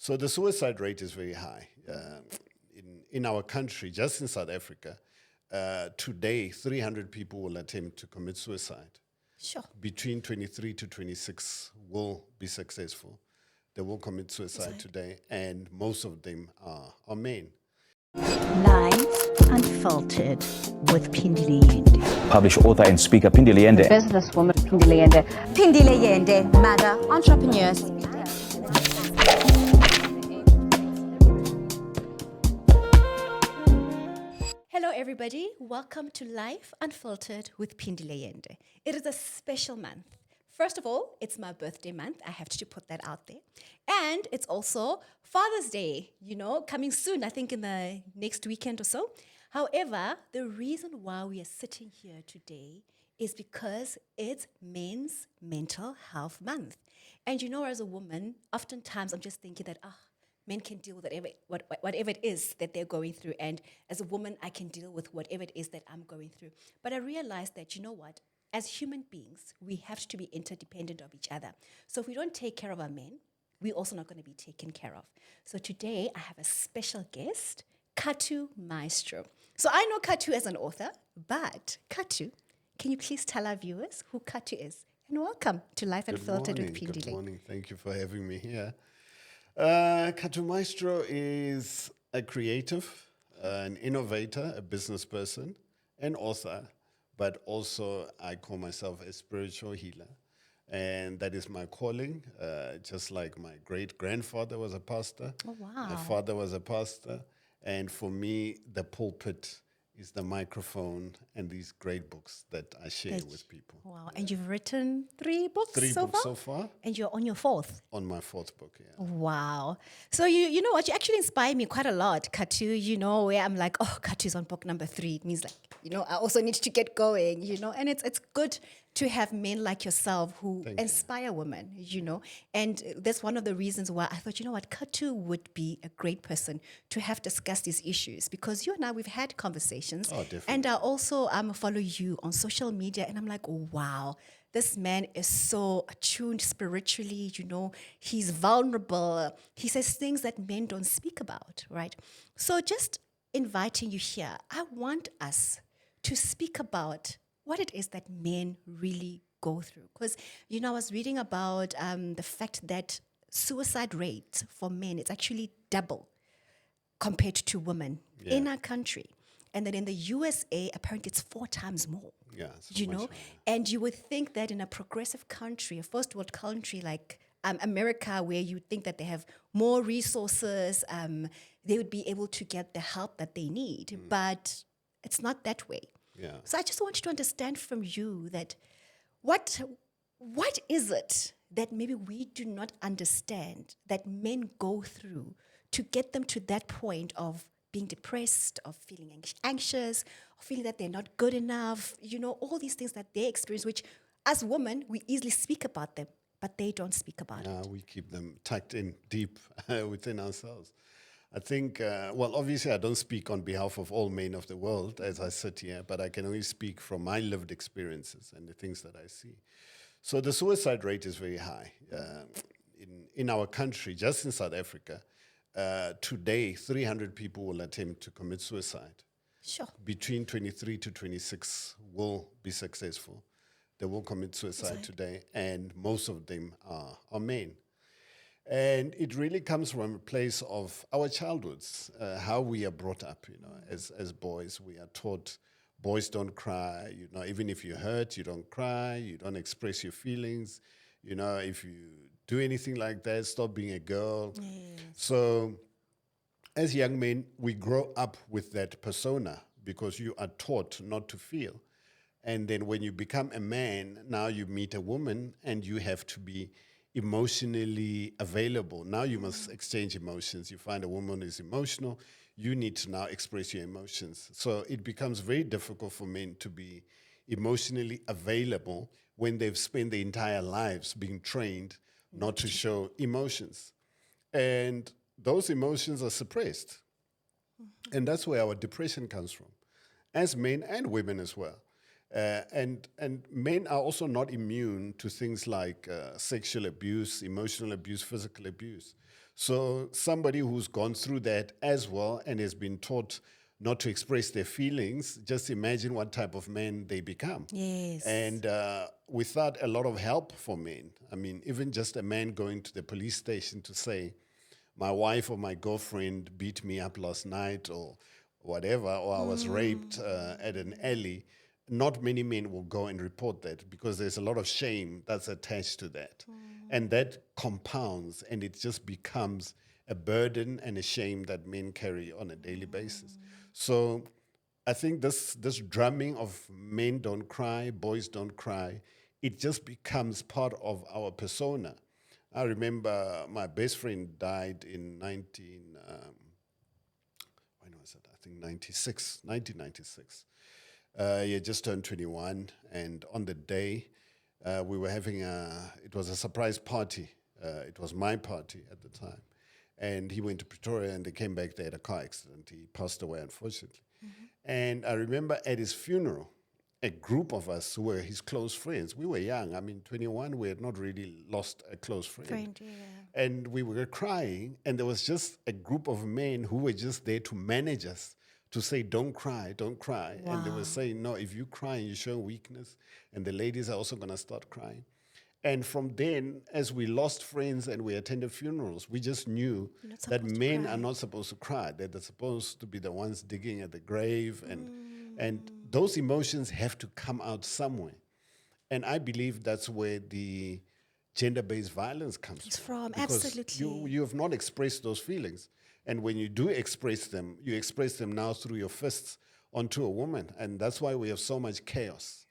So the suicide rate is very high. In our country, just in South Africa, today, 300 people will attempt to commit suicide. Sure. Between 23 to 26 will be successful. They will commit suicide today, and most of them are men. Lives Unfiltered with Pindile Yende. Published author and speaker Pindile Yende. Businesswoman Pindile Yende. Pindile Yende, mother, entrepreneurs. Hello, everybody. Welcome to Life Unfiltered with Pindile Yende. It is a special month. First of all, it's my birthday month. I have to put that out there. And it's also Father's Day, coming soon, I think in the next weekend or so. However, the reason why we are sitting here today is because it's Men's Mental Health Month. And as a woman, oftentimes I'm just thinking that, men can deal with whatever it is that they're going through. And as a woman, I can deal with whatever it is that I'm going through. But I realized that, as human beings, we have to be interdependent of each other. So if we don't take care of our men, we're also not going to be taken care of. So today, I have a special guest, Khathu Maestro. So I know Khathu as an author, but Khathu, can you please tell our viewers who Khathu is? And welcome to Life Unfiltered with Pindile. Good morning. Thank you for having me here. Khathu Maestro is a creative, an innovator, a business person, an author, but also I call myself a spiritual healer. And that is my calling, just like my great-grandfather was a pastor. Oh, wow. My father was a pastor. And for me, the pulpit is the microphone and these great books that I share with people. Wow. Yeah. And you've written 3 books so far. And you're on your 4th. On my 4th book, yeah. Wow. So you know what? You actually inspire me quite a lot, Khathu, where I'm like, Khathu's on book number 3. It means I also need to get going, and it's good to have men like yourself who inspire women, And that's one of the reasons why I thought, Khathu would be a great person to have discussed these issues, because you and I, we've had conversations. Oh, definitely. And I also follow you on social media, and I'm like, wow, this man is so attuned spiritually, he's vulnerable. He says things that men don't speak about, right? So just inviting you here, I want us to speak about what it is that men really go through. Because, I was reading about the fact that suicide rates for men, it's actually double compared to women in our country. And then in the USA, apparently it's 4 times more. Yeah, so And you would think that in a progressive country, a first world country like America, where you think that they have more resources, they would be able to get the help that they need. But it's not that way. Yeah. So I just want you to understand from you that what is it that maybe we do not understand that men go through to get them to that point of being depressed, of feeling anxious, of feeling that they're not good enough, all these things that they experience, which as women, we easily speak about them, but they don't speak about it. We keep them tucked in deep within ourselves. I think, obviously I don't speak on behalf of all men of the world as I sit here, but I can only speak from my lived experiences and the things that I see. So the suicide rate is very high. In our country, just in South Africa, today, 300 people will attempt to commit suicide. Sure. Between 23 to 26 will be successful. They will commit suicide today, and most of them are men. And it really comes from a place of our childhoods, how we are brought up, as boys. We are taught boys don't cry, even if you're hurt, you don't cry, you don't express your feelings. If you do anything like that, stop being a girl. Yes. So as young men, we grow up with that persona because you are taught not to feel. And then when you become a man, now you meet a woman and you have to be emotionally available. Now you must exchange emotions. You find a woman is emotional, you need to now express your emotions. So it becomes very difficult for men to be emotionally available when they've spent their entire lives being trained not to show emotions. And those emotions are suppressed. And that's where our depression comes from, as men and women as well. And men are also not immune to things like sexual abuse, emotional abuse, physical abuse. So somebody who's gone through that as well and has been taught not to express their feelings, just imagine what type of man they become. Yes. And without a lot of help for men, I mean, even just a man going to the police station to say, my wife or my girlfriend beat me up last night or whatever, or I was raped at an alley, not many men will go and report that because there's a lot of shame that's attached to that. And that compounds and it just becomes a burden and a shame that men carry on a daily basis. So I think this drumming of men don't cry, boys don't cry, it just becomes part of our persona. I remember my best friend died in when was it? I think 1996. He had just turned 21, and on the day, we were having it was a surprise party. It was my party at the time. And he went to Pretoria and they came back, they had a car accident. He passed away, unfortunately. And I remember at his funeral, a group of us who were his close friends, we were young. I mean, 21, we had not really lost a close friend. And we were crying, and there was just a group of men who were just there to manage us, to say, don't cry, don't cry. And they were saying, no, if you cry, you show weakness, and the ladies are also going to start crying. And from then, as we lost friends and we attended funerals, we just knew that men are not supposed to cry, that they're supposed to be the ones digging at the grave. And those emotions have to come out somewhere. And I believe that's where the gender-based violence comes from. Because absolutely. you have not expressed those feelings. And when you do express them, you express them now through your fists onto a woman. And that's why we have so much chaos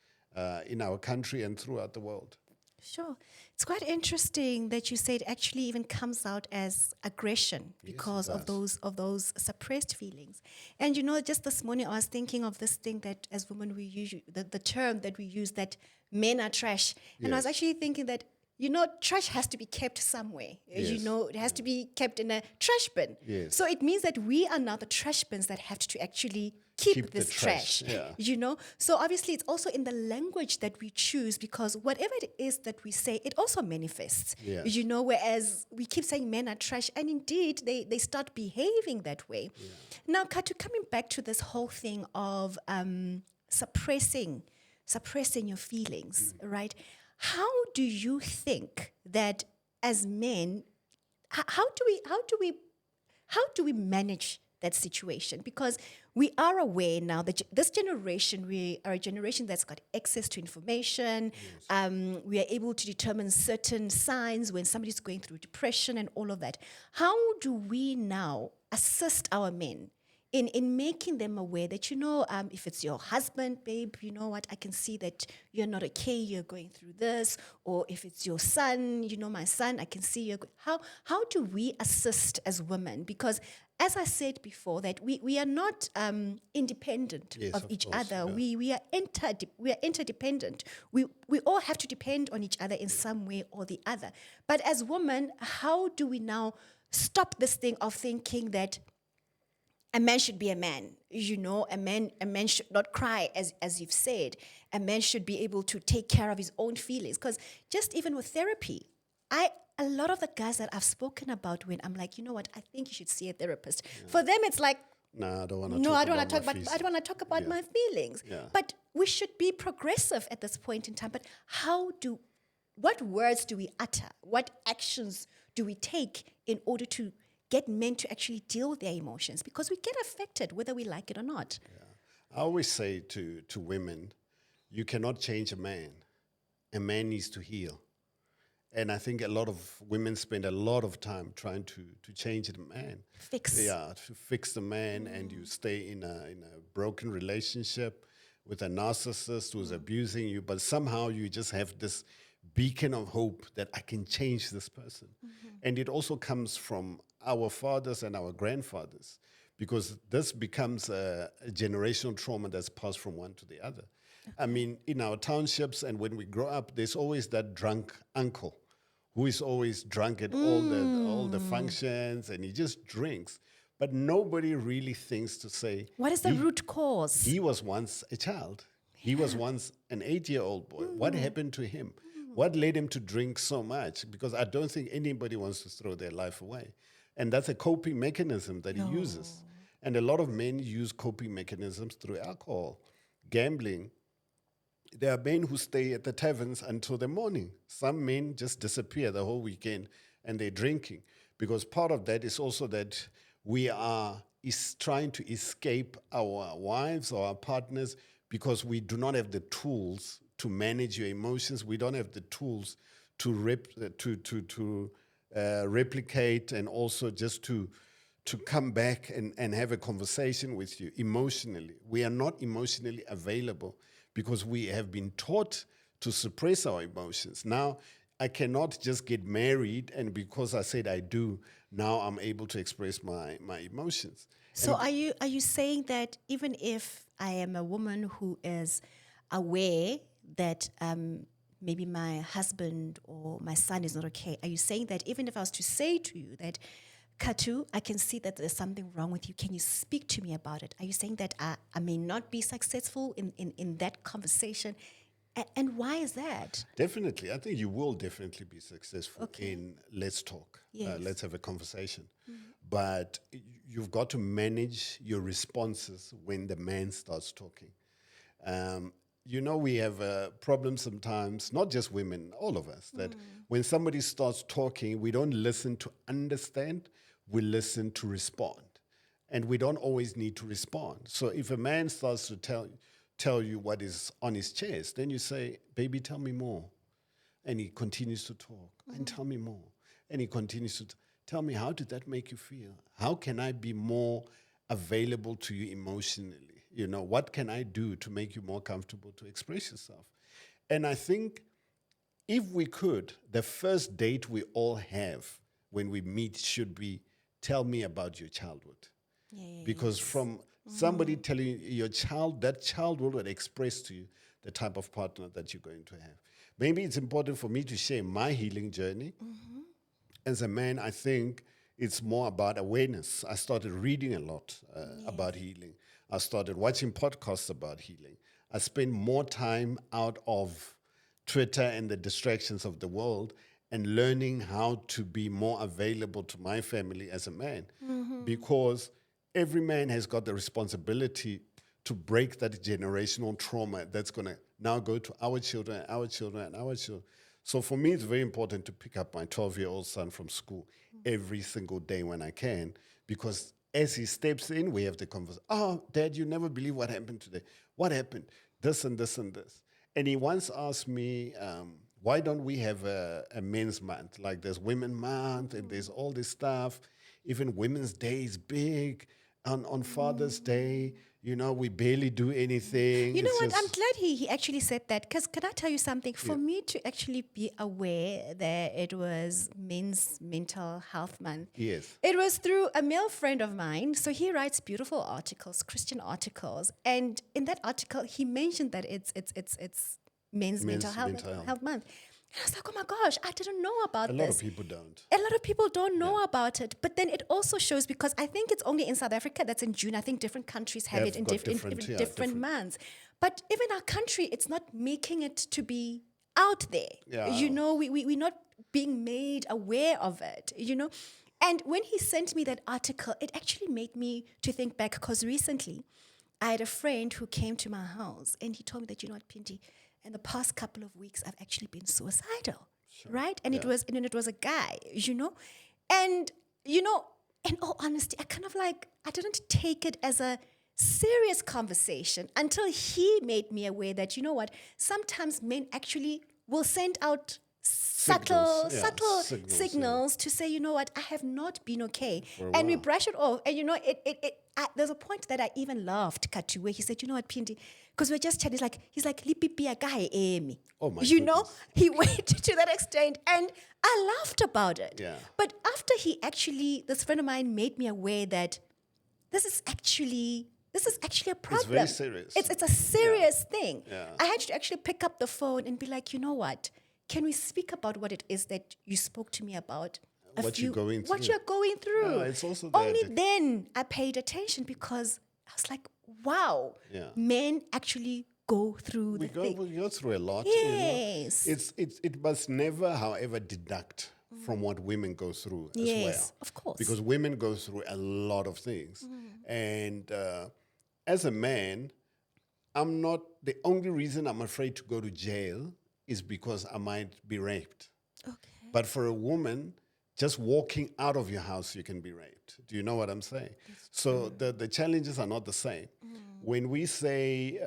in our country and throughout the world. Sure. It's quite interesting that you say it actually even comes out as aggression because of those suppressed feelings. And you know, just this morning I was thinking of this thing that as women we use, the term that we use, that men are trash. And I was actually thinking that, you know, trash has to be kept somewhere. You know, it has to be kept in a trash bin. So it means that we are now the trash bins that have to actually keep this trash. You know, so obviously it's also in the language that we choose, because whatever it is that we say, it also manifests. You know, whereas we keep saying men are trash, and indeed they start behaving that way. Now, Khathu, coming back to this whole thing of suppressing your feelings, right? How do you think that as men, how do we manage that situation? Because we are aware now that this generation, we are a generation that's got access to information. We are able to determine certain signs when somebody's going through depression and all of that. How do we now assist our men in making them aware that, you know, if it's your husband, babe, you know what, I can see that you're not okay, you're going through this. Or if it's your son, you know, my son, I can see you're how do we assist as women? Because as I said before, that we are not independent of each other. We are interdependent. We all have to depend on each other in some way or the other. But as women, how do we now stop this thing of thinking that a man should be a man, you know, a man should not cry, as you've said. A man should be able to take care of his own feelings. Because just even with therapy, a lot of the guys that I've spoken about, when I'm like, you know what, I think you should see a therapist. For them, it's like, no, I don't want to no, talk I don't about want to talk, but I don't want to talk about my feelings. But we should be progressive at this point in time. But what words do we utter? What actions do we take in order to get men to actually deal with their emotions? Because we get affected whether we like it or not. I always say to women, you cannot change a man. A man needs to heal. And I think a lot of women spend a lot of time trying to change the man. To fix the man, and you stay in a broken relationship with a narcissist who's abusing you, but somehow you just have this beacon of hope that I can change this person. And it also comes from our fathers and our grandfathers, because this becomes a generational trauma that's passed from one to the other. I mean, in our townships and when we grow up, there's always that drunk uncle who is always drunk at all the functions, and he just drinks. But nobody really thinks to say, what is the root cause? He was once a child. He was once an 8-year-old boy. What happened to him? What led him to drink so much? Because I don't think anybody wants to throw their life away. And that's a coping mechanism that he uses. And a lot of men use coping mechanisms through alcohol, gambling. There are men who stay at the taverns until the morning. Some men just disappear the whole weekend and they're drinking. Because part of that is also that we are trying to escape our wives or our partners because we do not have the tools to manage your emotions. We don't have the tools to replicate and also just to come back and have a conversation with you emotionally. We are not emotionally available because we have been taught to suppress our emotions. Now, I cannot just get married and because I said I do, now I'm able to express my emotions. So are you saying that even if I am a woman who is aware that maybe my husband or my son is not okay, are you saying that even if I was to say to you that, Khathu, I can see that there's something wrong with you, can you speak to me about it? Are you saying that I may not be successful in that conversation? And why is that? Definitely. I think you will definitely be successful in let's talk. Yes. Let's have a conversation. But you've got to manage your responses when the man starts talking. We have a problem sometimes, not just women, all of us, that when somebody starts talking, we don't listen to understand, we listen to respond. And we don't always need to respond. So if a man starts to tell you what is on his chest, then you say, baby, tell me more. And he continues to talk, and tell me more. And he continues to tell me, how did that make you feel? How can I be more available to you emotionally? What can I do to make you more comfortable to express yourself? And I think if we could, the first date we all have when we meet should be, tell me about your childhood. Yes. Because from somebody telling you your child, that child will express to you the type of partner that you're going to have. Maybe it's important for me to share my healing journey. As a man, I think it's more about awareness. I started reading a lot about healing. I started watching podcasts about healing. I spent more time out of Twitter and the distractions of the world and learning how to be more available to my family as a man. Because every man has got the responsibility to break that generational trauma that's going to now go to our children, our children, and our children. So for me, it's very important to pick up my 12-year-old son from school every single day when I can, because as he steps in, we have the conversation. Oh, Dad, you never believe what happened today. What happened? This and this and this. And he once asked me, why don't we have a men's month? Like there's Women's Month and there's all this stuff. Even Women's Day is big. On Father's Day, we barely do anything. You know what? I'm glad he actually said that, because can I tell you something? For me to actually be aware that it was Men's Mental Health Month, yes, it was through a male friend of mine. So he writes beautiful articles, Christian articles, and in that article he mentioned that it's Men's Mental Health Month. And I was like, oh my gosh, I didn't know about this. A lot of people don't. A lot of people don't know about it. But then it also shows, because I think it's only in South Africa that's in June. I think different countries have it in different months. But even our country, it's not making it to be out there. Yeah. We're not being made aware of it, And when he sent me that article, it actually made me to think back, because recently I had a friend who came to my house and he told me that, Pinty, in the past couple of weeks, I've actually been suicidal, right? And it was a guy, And, in all honesty, I didn't take it as a serious conversation until he made me aware that, sometimes men actually will send out subtle signals to say, I have not been okay. And we brush it off. And, there's a point that I even laughed, Khathu, where he said, Pinty, because we're just chatting, he's like, Lipipia guy, Amy. Oh my goodness. He went to that extent, and I laughed about it. Yeah. But after this friend of mine made me aware that this is actually a problem. It's very serious. It's a serious thing. Yeah. I had to actually pick up the phone and be like, you know what? Can we speak about what it is that you spoke to me about? What you're going through. What you're going through. No, it's also only then I paid attention, because I was like, wow, men actually go through We go through a lot. Yes. It must never, however, deduct from what women go through as Yes, well. of course. Because women go through a lot of things. And as a man, I'm not, the only reason I'm afraid to go to jail is because I might be raped. Okay. But for a woman, just walking out of your house, you can be raped. Do you know what I'm saying? So the challenges are not the same. When we say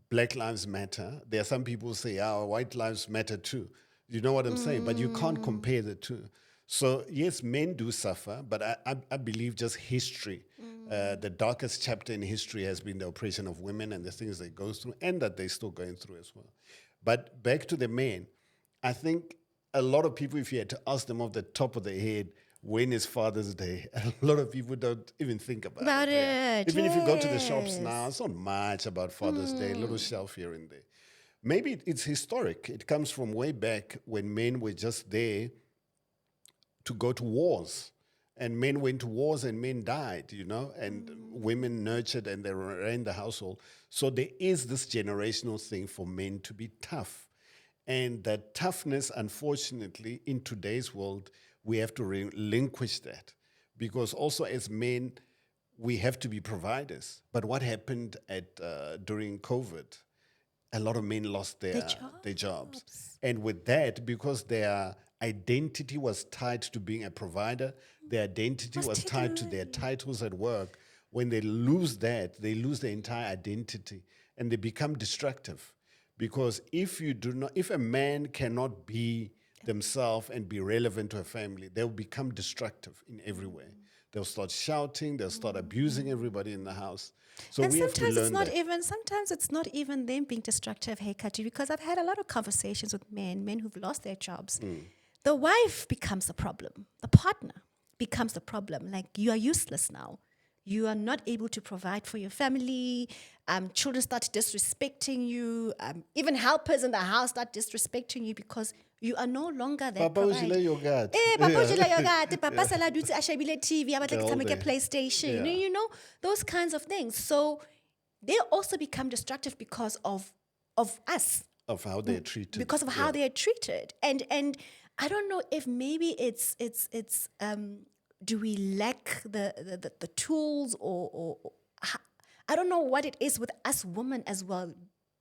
Black Lives Matter, there are some people who say, white lives matter too. You know what I'm saying? But you can't compare the two. So yes, men do suffer, but I believe just history, the darkest chapter in history has been the oppression of women and the things they go through and that they're still going through as well. But back to the men, I think a lot of people, if you had to ask them off the top of their head, when is Father's Day? A lot of people don't even think about it. Yeah. it, Even if you go to the shops yes. now, it's not much about Father's Day, a little shelf here and there. Maybe it's historic. It comes from way back when men were just there to go to wars. And men went to wars and men died, and women nurtured and they ran the household. So there is this generational thing for men to be tough. And that toughness, unfortunately, in today's world, we have to relinquish that. Because also as men, we have to be providers. But what happened during COVID? A lot of men lost their jobs. And with that, because their identity was tied to being a provider, their identity was tied to their titles at work. When they lose that, they lose their entire identity and they become destructive. Because if a man cannot be themselves and be relevant to a family, they'll become destructive in every way. They'll start shouting, they'll start abusing everybody in the house. So And we have to sometimes learn it's not that. even. Sometimes it's not even them being destructive. Hey, Khathu, because I've had a lot of conversations with men who've lost their jobs. The wife becomes the problem. The partner becomes the problem. Like, you are useless now. You are not able to provide for your family. Children start disrespecting you. Even helpers in the house start disrespecting you because you are no longer that Papa o provider. jele yogurt. Papa o jele yogurt. Papa sala dutse a shebile TV. A batla ke The whole tshameke day. PlayStation. Yeah. You know, those kinds of things. So they also become destructive because of us, Of how they're treated. because of how they are treated. And I don't know if maybe it's do we lack the tools or I don't know what it is with us women as well,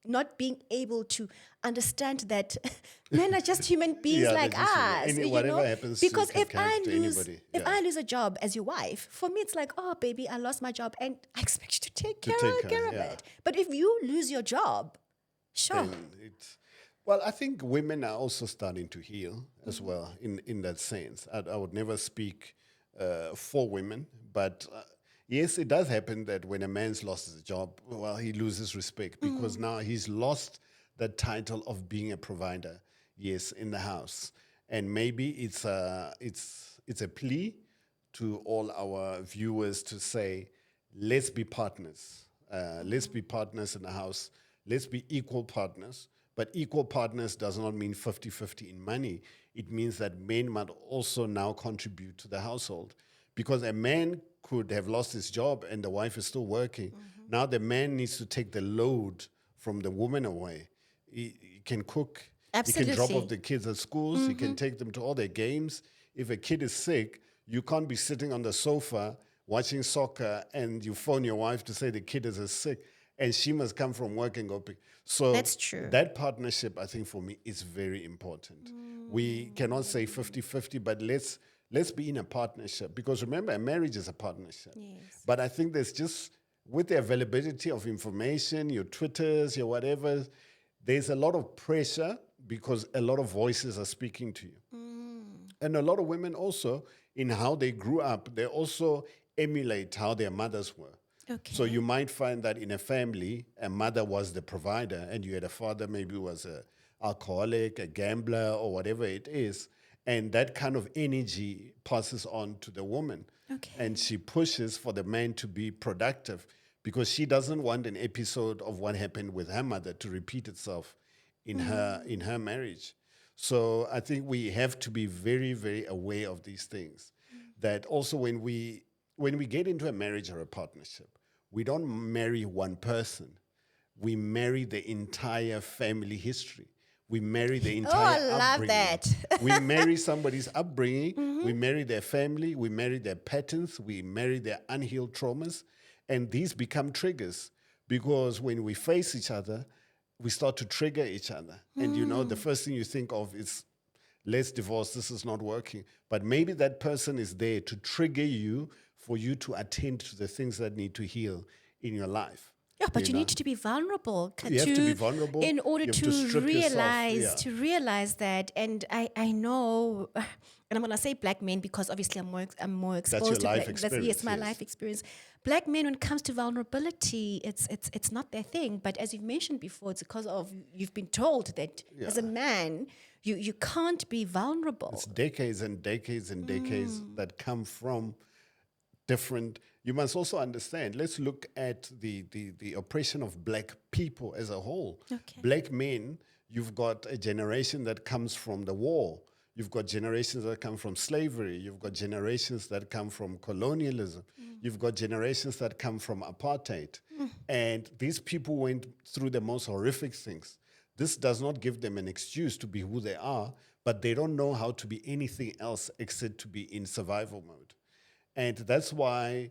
not being able to understand that men are just human beings Yeah, like they're just human. us. Any- whatever happens to because you if can I happen to lose anybody. if Yeah. I lose a job as your wife, for me it's like, oh baby, I lost my job and I expect you to take care of yeah. it. But if you lose your job, sure. And well, I think women are also starting to heal as well in that sense. I would never speak for women, but yes, it does happen that when a man's lost his job, well, he loses respect because now he's lost the title of being a provider, yes, in the house. And maybe it's a plea to all our viewers to say, let's be partners. Let's be partners in the house. Let's be equal partners. But equal partners does not mean 50-50 in money. It means that men might also now contribute to the household. Because a man could have lost his job and the wife is still working. Now the man needs to take the load from the woman away. He can cook. He can drop Absolutely. off the kids at schools. He can take them to all their games. If a kid is sick, you can't be sitting on the sofa watching soccer and you phone your wife to say the kid is sick and she must come from work and go pick. So That's true. that partnership, I think, for me is very important. We cannot say 50-50, but let's be in a partnership. Because remember, a marriage is a partnership. Yes. But I think there's just, with the availability of information, your Twitters, your whatever, there's a lot of pressure because a lot of voices are speaking to you. And a lot of women also, in how they grew up, they also emulate how their mothers were. Okay. So you might find that in a family, a mother was the provider and you had a father maybe was a alcoholic, a gambler, or whatever it is. And that kind of energy passes on to the woman. Okay. And she pushes for the man to be productive because she doesn't want an episode of what happened with her mother to repeat itself in her marriage. So I think we have to be very, very aware of these things. That also when we get into a marriage or a partnership, we don't marry one person. We marry the entire family history. We marry the Oh, entire I love upbringing. that. We marry somebody's upbringing. We marry their family. We marry their patterns. We marry their unhealed traumas. And these become triggers because when we face each other, we start to trigger each other. And the first thing you think of is, let's divorce, this is not working. But maybe that person is there to trigger you for you to attend to the things that need to heal in your life. Yeah, but you need to be vulnerable. You have to be vulnerable. In order You have to strip realize, yourself. Yeah. realize that. And I know, and I'm gonna say black men because obviously I'm more exposed your to life that. experience, Yes, my yes. life experience. Black men, when it comes to vulnerability, it's not their thing. But as you've mentioned before, it's because of you've been told that as a man, you can't be vulnerable. It's decades and decades and decades that come from different. You must also understand, let's look at the oppression of black people as a whole. Okay. Black men, you've got a generation that comes from the war. You've got generations that come from slavery. You've got generations that come from colonialism. You've got generations that come from apartheid. And these people went through the most horrific things. This does not give them an excuse to be who they are, but they don't know how to be anything else except to be in survival mode. And that's why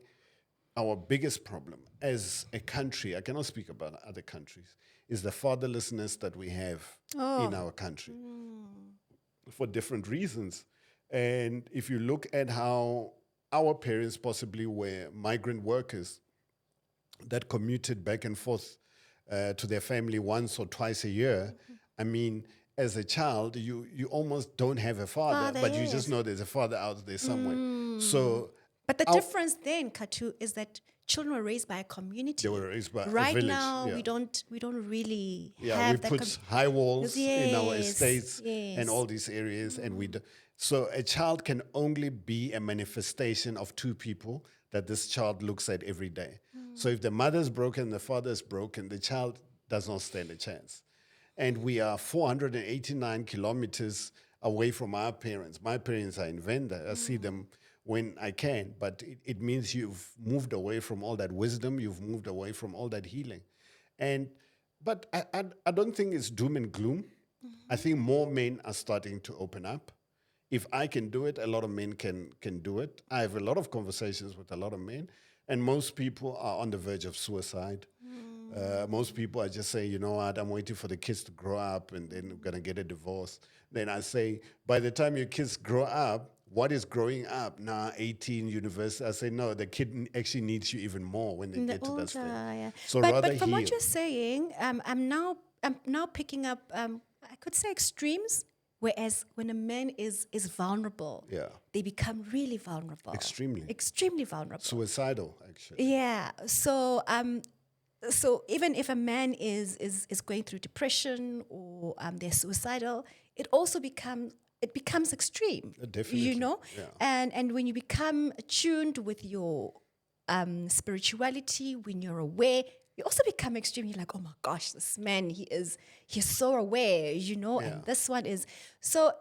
our biggest problem as a country, I cannot speak about other countries, is the fatherlessness that we have in our country for different reasons. And if you look at how our parents possibly were migrant workers that commuted back and forth to their family once or twice a year, I mean, as a child, you almost don't have a father, but you just know there's a father out there somewhere. So, But the difference then, Khathu, is that children were raised by a community. They were raised by a right village, now, yeah. we don't really yeah, have we that. put high walls in our Yes, estates yes. and all these areas, and we do. So a child can only be a manifestation of two people that this child looks at every day. So if the mother's broken, the father's broken, the child does not stand a chance. And we are 489 kilometers away from our parents. My parents are in Venda. I see them when I can, but it means you've moved away from all that wisdom, you've moved away from all that healing. But I don't think it's doom and gloom. I think more men are starting to open up. If I can do it, a lot of men can do it. I have a lot of conversations with a lot of men, and most people are on the verge of suicide. Most people are just saying, you know what, I'm waiting for the kids to grow up and then we're going to get a divorce. Then I say, by the time your kids grow up, what is growing up? Now, 18, university. I say, no, the kid actually needs you even more when they get to that stage. Yeah. So but from heal. what you're saying, I'm now picking up, I could say extremes, whereas when a man is vulnerable, Yeah. they become really vulnerable. Extremely vulnerable. Suicidal, actually. Yeah. So even if a man is going through depression or they're suicidal, it also becomes extreme. Definitely. You know? Yeah. And when you become attuned with your spirituality, when you're aware, you also become extreme. You're like, oh my gosh, this man, he's so aware, you know, Yeah. and this one is. So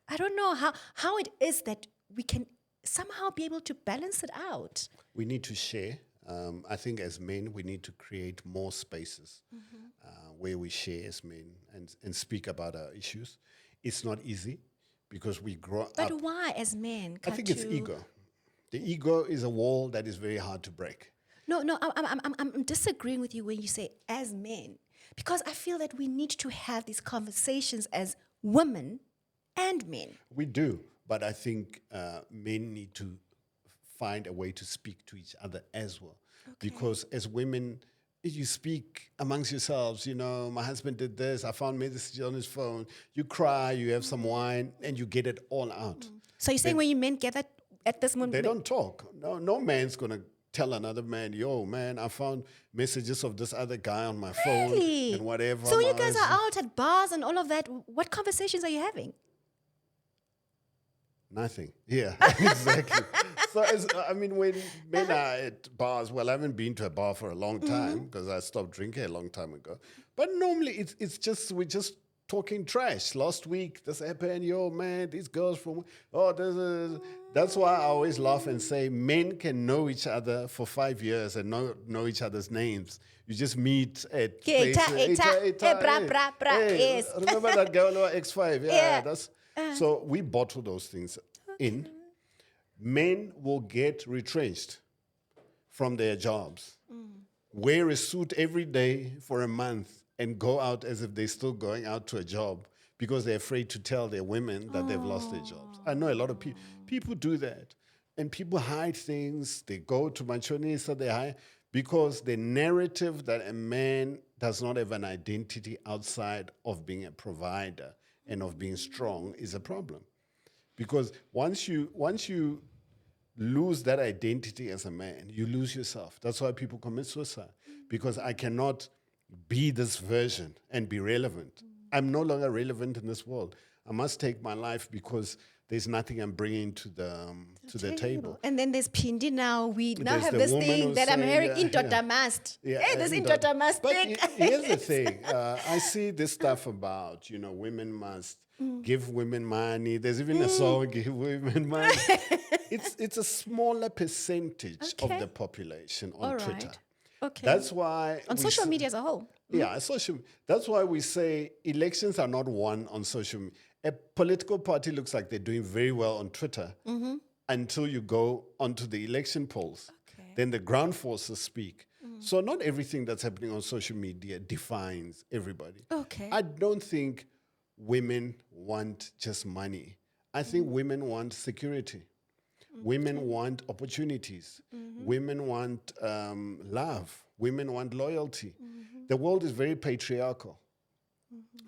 I don't know how it is that we can somehow be able to balance it out. We need to share. I think as men, we need to create more spaces where we share as men and speak about our issues. It's not easy because we grow up. But why, as men? I think it's ego. The ego is a wall that is very hard to break. No, I'm disagreeing with you when you say as men, because I feel that we need to have these conversations as women and men. We do, but I think men need to find a way to speak to each other as well. Because as women, you speak amongst yourselves, you know, my husband did this, I found messages on his phone. You cry, you have some wine, and you get it all out. So you're saying when you men gather at this moment, They don't talk. No man's going to tell another man, yo, man, I found messages of this other guy on my phone Really? and whatever. So when you guys are out at bars and all of that, what conversations are you having? Nothing. Yeah, exactly. So, when men are at bars, well, I haven't been to a bar for a long time because I stopped drinking a long time ago. But normally it's just, we just talking trash. Last week, this happened, yo, man, these girls from, that's why I always laugh and say men can know each other for 5 years and know each other's names. You just meet at places. Yes. Remember that girl who X5? Yeah. So we bottle those things in. Men will get retrenched from their jobs, wear a suit every day for a month, and go out as if they're still going out to a job because they're afraid to tell their women that they've lost their jobs. I know a lot of people do that. And people hide things. They go to Manchonisa, they hide, because the narrative that a man does not have an identity outside of being a provider and of being strong is a problem. Because once you lose that identity as a man, you lose yourself. That's why people commit suicide. Because I cannot be this version and be relevant. I'm no longer relevant in this world. I must take my life because there's nothing I'm bringing to the table. And then there's Pindi now. We now There's have the this woman thing who's that I'm saying, hearing, interdependent. Hey, this interdependent But thing. here's the thing. I see this stuff about, women must give women money. There's even a song, give women money. It's a smaller percentage of the population on Twitter. Okay. That's why on social media as a whole. Yeah, that's why we say elections are not won on social media. A political party looks like they're doing very well on Twitter until you go onto the election polls. Okay. Then the ground forces speak. So not everything that's happening on social media defines everybody. Okay. I don't think women want just money. I think women want security. Women want opportunities. Women want love. Women want loyalty. The world is very patriarchal.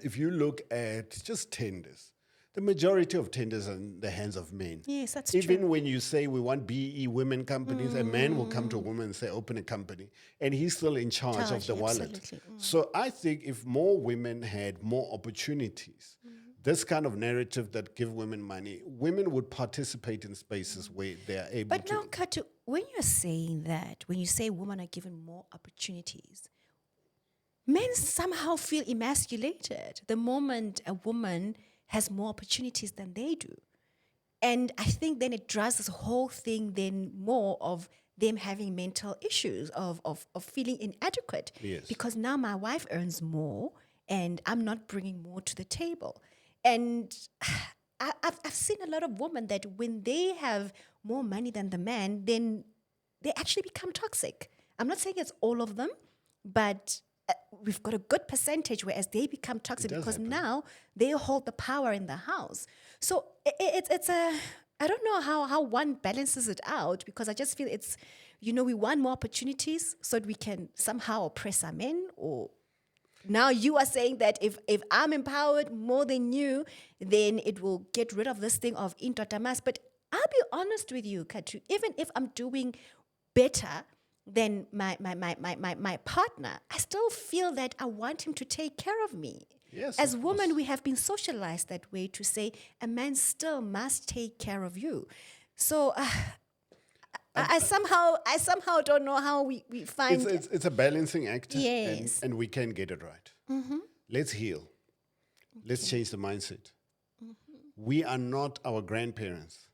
If you look at just tenders, the majority of tenders are in the hands of men. Yes, that's Even true. when you say we want BE women companies, a man will come to a woman and say, open a company. And he's still in charge of the wallet. Absolutely. So I think if more women had more opportunities, this kind of narrative that give women money, women would participate in spaces where they are able But to. now, Khathu, when you're saying that, when you say women are given more opportunities, men somehow feel emasculated the moment a woman has more opportunities than they do. And I think then it drives this whole thing then more of them having mental issues, of feeling inadequate. Yes. Because now my wife earns more and I'm not bringing more to the table. And I've seen a lot of women that when they have more money than the man, then they actually become toxic. I'm not saying it's all of them, but we've got a good percentage whereas they become toxic because now they hold the power in the house. So it's a, I don't know how one balances it out, because I just feel it's, we want more opportunities so that we can somehow oppress our men. Or now you are saying that if I'm empowered more than you, then it will get rid of this thing of intotamas. But I'll be honest with you, Khathu, even if I'm doing better than my partner, I still feel that I want him to take care of me. Yes, as of women, course. we have been socialized that way to say a man still must take care of you. So I somehow don't know how we find. It's a balancing act. Yes. And we can get it right. Let's heal. Let's change the mindset. We are not our grandparents.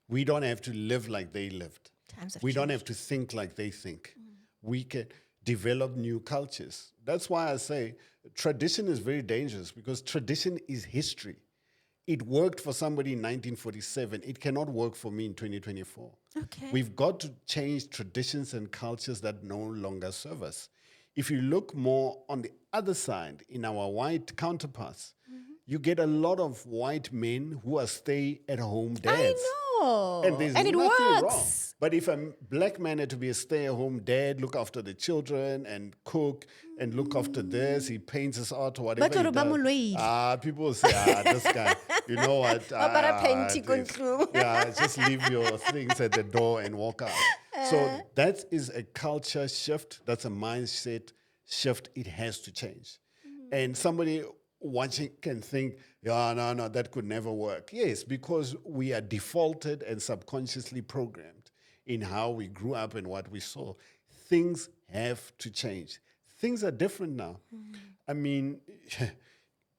We don't have to live like they lived. Times have We don't changed. have to think like they think. We can develop new cultures. That's why I say tradition is very dangerous, because tradition is history. It worked for somebody in 1947. It cannot work for me in 2024. Okay. We've got to change traditions and cultures that no longer serve us. If you look more on the other side, in our white counterparts, you get a lot of white men who are stay-at-home dads. I know. And there's it nothing wrong. works. But if a black man had to be a stay-at-home dad, look after the children and cook and look after this, he paints his art or whatever Batho he ba mo does. loile. People will say, this guy, you know what? Apara painting this- control. yeah, just leave your things at the door and walk out. So that is a culture shift. That's a mindset shift. It has to change. And somebody watching can think, no, that could never work. Yes, because we are defaulted and subconsciously programmed in how we grew up and what we saw. Things have to change. Things are different now. I mean,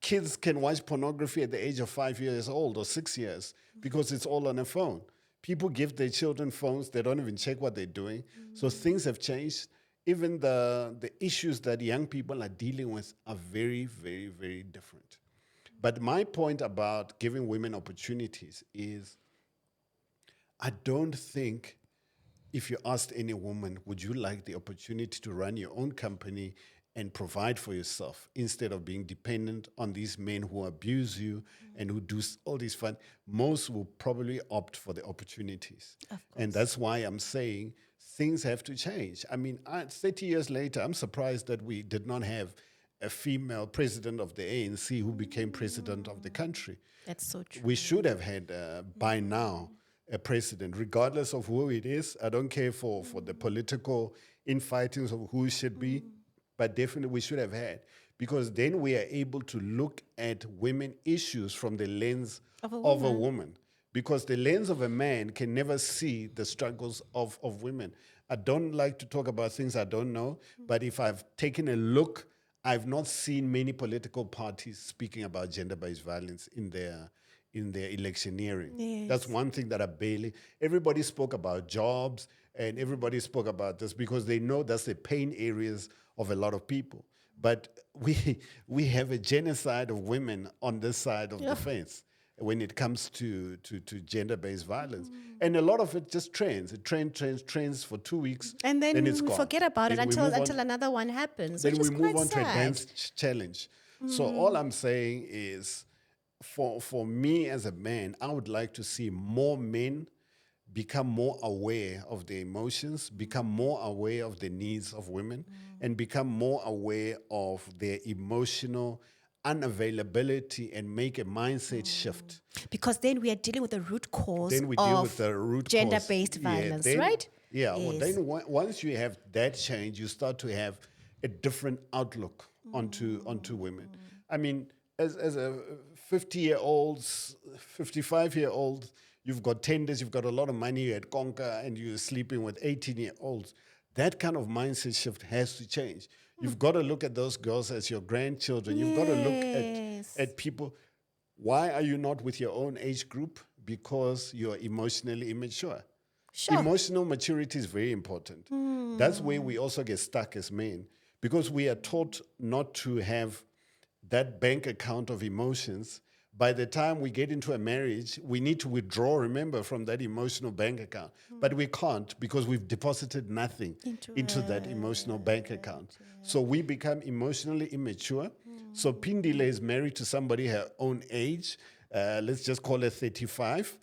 kids can watch pornography at the age of 5 years old or 6 years because it's all on a phone. People give their children phones, they don't even check what they're doing. So things have changed. Even the issues that young people are dealing with are very, very, very different. But my point about giving women opportunities is I don't think if you asked any woman, would you like the opportunity to run your own company and provide for yourself instead of being dependent on these men who abuse you and who do all these fun, most will probably opt for the opportunities. And that's why I'm saying things have to change. I mean, 30 years later, I'm surprised that we did not have a female president of the ANC who became president of the country. That's so true. We should have had by now a president, regardless of who it is. I don't care for the political infightings of who it should be, but definitely we should have had, because then we are able to look at women issues from the lens of a woman. Because the lens of a man can never see the struggles of women. I don't like to talk about things I don't know, but if I've taken a look, I've not seen many political parties speaking about gender-based violence in their electioneering. Yes. That's one thing that I barely. Everybody spoke about jobs and everybody spoke about this because they know that's the pain areas of a lot of people. But we have a genocide of women on this side of the fence when it comes to gender-based violence. And a lot of it just trends. It trends for 2 weeks, And then it's we gone. forget about it Then we until move on- another one happens. then which we is move quite on to a sad. dance challenge. So all I'm saying is, for me as a man, I would like to see more men become more aware of their emotions, become more aware of the needs of women, and become more aware of their emotional unavailability and make a mindset shift. Because then we are dealing with the root cause Then we deal of with the root cause. gender-based violence, then- right? Yeah, well, Yes. then once you have that change, you start to have a different outlook onto women. I mean, as a 50-year-old, 55-year-old, you've got tenders, you've got a lot of money, you're at Conquer, and you're sleeping with 18-year-olds. That kind of mindset shift has to change. You've got to look at those girls as your grandchildren. You've got to look at people. Why are you not with your own age group? Because you're emotionally immature. Sure. Emotional maturity is very important. That's where we also get stuck as men, because we are taught not to have that bank account of emotions. By the time we get into a marriage, we need to withdraw, remember, from that emotional bank account. But we can't, because we've deposited nothing into that emotional bank account. So we become emotionally immature. So Pindile is married to somebody her own age. Let's just call her 35.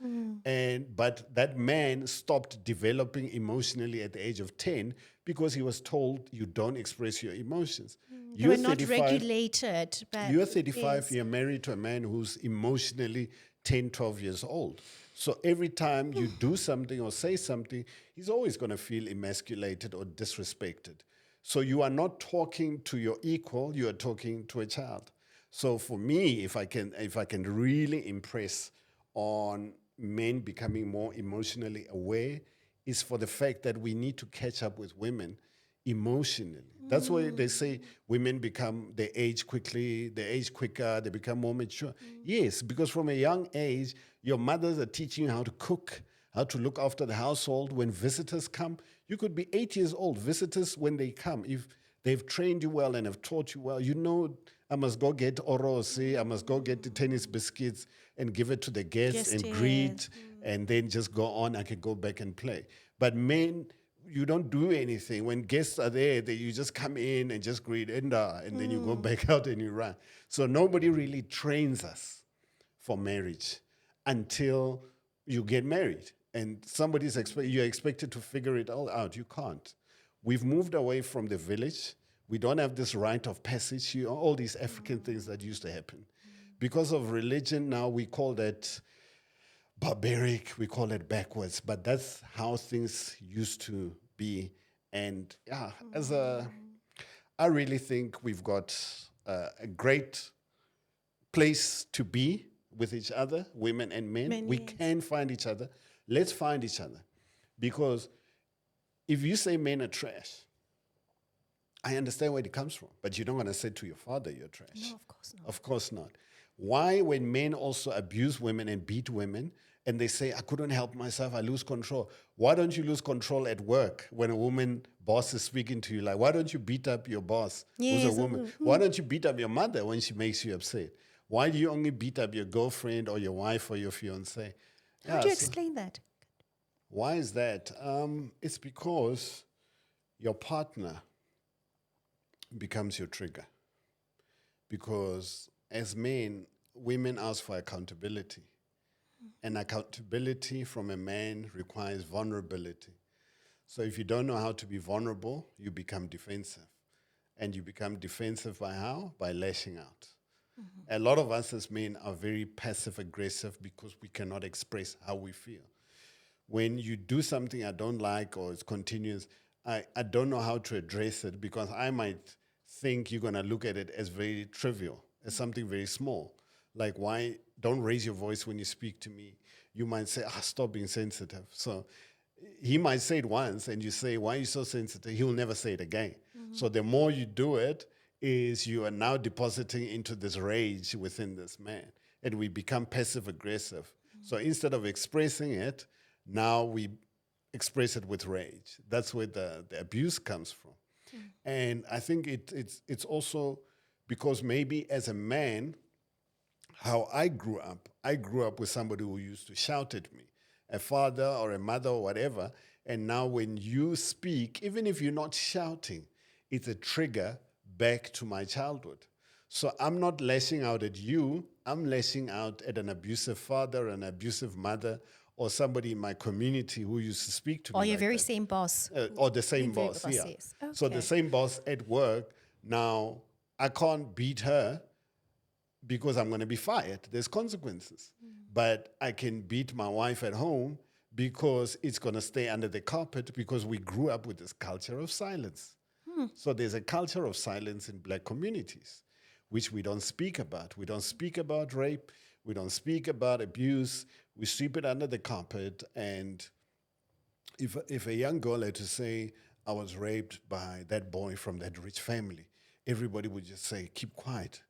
But that man stopped developing emotionally at the age of 10 because he was told you don't express your emotions. They were not regulated. But You're 35, yes. you're married to a man who's emotionally 10, 12 years old. So every time you do something or say something, he's always going to feel emasculated or disrespected. So you are not talking to your equal, you are talking to a child. So for me, if I can really impress on men becoming more emotionally aware, is for the fact that we need to catch up with women emotionally. That's why they say women they age quickly, they age quicker, they become more mature. Yes, because from a young age, your mothers are teaching you how to cook, how to look after the household. When visitors come, you could be 8 years old. Visitors, when they come, if they've trained you well and have taught you well, you know, I must go get orose, I must go get the tennis biscuits and give it to the guests and greet, and then just go on. I can go back and play. But men, you don't do anything. When guests are there, you just come in and just greet, and then you go back out and you run. So nobody really trains us for marriage until you get married. And you're expected to figure it all out. You can't. We've moved away from the village. We don't have this rite of passage, all these African things that used to happen. Because of religion, now we call that barbaric, we call it backwards, but that's how things used to be. And I really think we've got a great place to be with each other, women and men. We can find each other. Let's find each other. Because if you say men are trash, I understand where it comes from, but you're not going to say to your father you're trash. No, of course not. Of course not. Why, when men also abuse women and beat women, and they say, I couldn't help myself, I lose control. Why don't you lose control at work when a woman boss is speaking to you? Like, why don't you beat up your boss who's a Yes, woman? Why don't you beat up your mother when she makes you upset? Why do you only beat up your girlfriend or your wife or your fiance? How do you explain that? Why is that? It's because your partner becomes your trigger. Because as men, women ask for accountability. And accountability from a man requires vulnerability. So if you don't know how to be vulnerable, you become defensive. And you become defensive by how? By lashing out. A lot of us as men are very passive aggressive because we cannot express how we feel. When you do something I don't like or it's continuous, I don't know how to address it because I might think you're going to look at it as very trivial, as something very small. Like, why don't raise your voice when you speak to me? You might say, stop being sensitive. So he might say it once and you say, why are you so sensitive? He'll never say it again. So the more you do it, is you are now depositing into this rage within this man. And we become passive aggressive. So instead of expressing it, now we express it with rage. That's where the abuse comes from. And I think it's also because maybe as a man, how I grew up with somebody who used to shout at me, a father or a mother or whatever. And now when you speak, even if you're not shouting, it's a trigger back to my childhood. So I'm not lashing out at you, I'm lashing out at an abusive father, an abusive mother, or somebody in my community who used to speak to me. Or your like very that. same boss. Or the same Your very boss, boss, yeah. yes. So Okay. the same boss at work, now I can't beat her because I'm going to be fired. There's consequences. But I can beat my wife at home because it's going to stay under the carpet because we grew up with this culture of silence. So there's a culture of silence in black communities, which we don't speak about. We don't speak about rape. We don't speak about abuse. We sweep it under the carpet. And if a young girl had to say, I was raped by that boy from that rich family, everybody would just say, keep quiet.